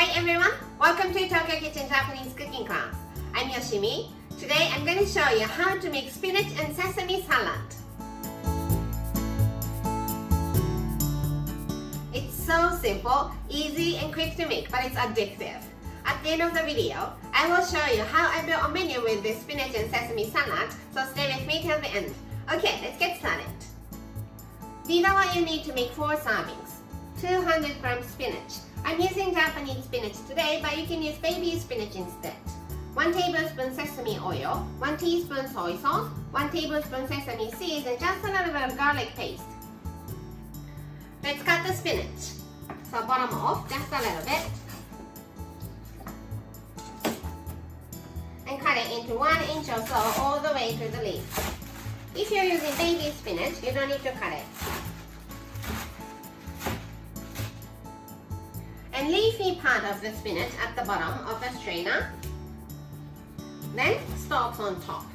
Hi everyone! Welcome to Tokyo Kitchen Japanese cooking class. I'm Yoshimi. Today I'm going to show you how to make spinach and sesame salad. It's so simple, easy and quick to make, but it's addictive. At the end of the video, I will show you how I built a menu with this spinach and sesame salad, so stay with me till the end. Okay, let's get started. These are what you need to make 4 servings. 200 grams spinach. I'm using Japanese spinach today, but you can use baby spinach instead. 1 tablespoon sesame oil, 1 teaspoon soy sauce, 1 tablespoon sesame seeds, and just a little bit of garlic paste. Let's cut the spinach. So bottom off just a little bit. And cut it into 1 inch or so all the way to the leaf. If you're using baby spinach, you don't need to cut it. And leafy part of the spinach at the bottom of the strainer. Then stalks on top.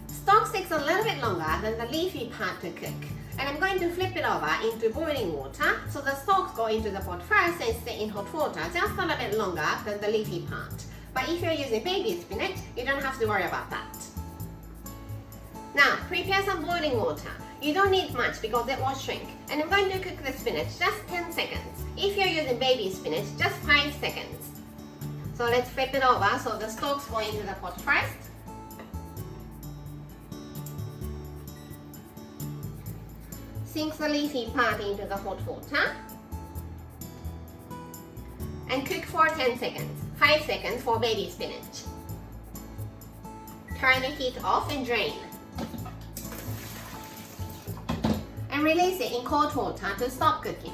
Stalks takes a little bit longer than the leafy part to cook. And I'm going to flip it over into boiling water, so the stalks go into the pot first and stay in hot water just a little bit longer than the leafy part. But if you're using baby spinach, you don't have to worry about that. Now, prepare some boiling water. You don't need much because it will shrink. And I'm going to cook the spinach just 10 seconds. If you're using baby spinach, just 5 seconds. So let's flip it over so the stalks go into the pot first. Sink the leafy part into the hot water. And cook for 10 seconds. 5 seconds for baby spinach. Turn the heat off and drain. And release it in cold water to stop cooking.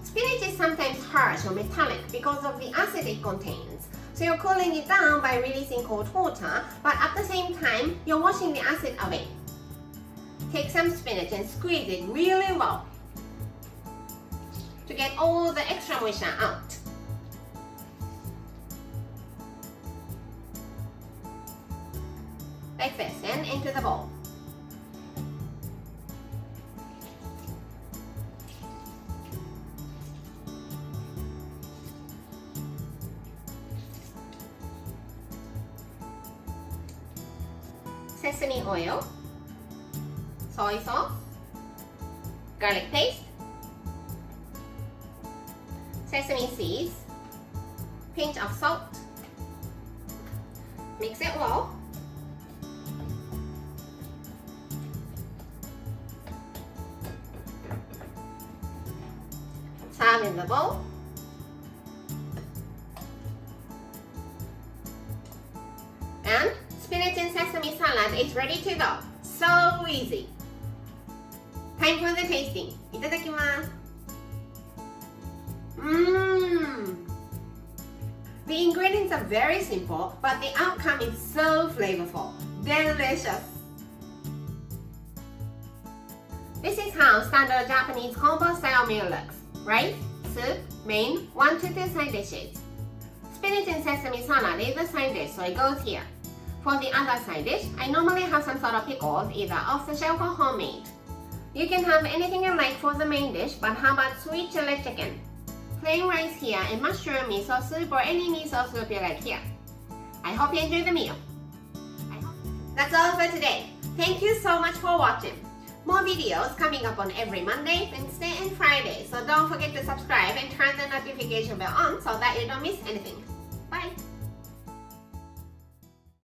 Spinach is sometimes harsh or metallic because of the acid it contains. So you're cooling it down by releasing cold water, but at the same time, you're washing the acid away. Take some spinach and squeeze it really well to get all the extra moisture out. Like this, and into the bowl. Sesame oil, soy sauce, garlic paste, sesame seeds, pinch of salt. Mix it well. Serve in the bowl. And spinach and sesame salad is ready to go. So easy. Time for the tasting. いただきます。The ingredients are very simple, but the outcome is so flavorful. Delicious. This is how standard Japanese combo style meal looks. Rice, soup, main, 1 to 2 side dishes. Spinach and sesame salad is the side dish, so it goes here. For the other side dish, I normally have some sort of pickles, either off the shelf or homemade. You can have anything you like for the main dish, but how about sweet chili chicken? Plain rice here and mushroom miso soup or any miso soup you like here. I hope you enjoy the meal. That's all for today. Thank you so much for watching. More videos coming up on every Monday, Wednesday, and Friday, so don't forget to subscribe and turn the notification bell on so that you don't miss anything.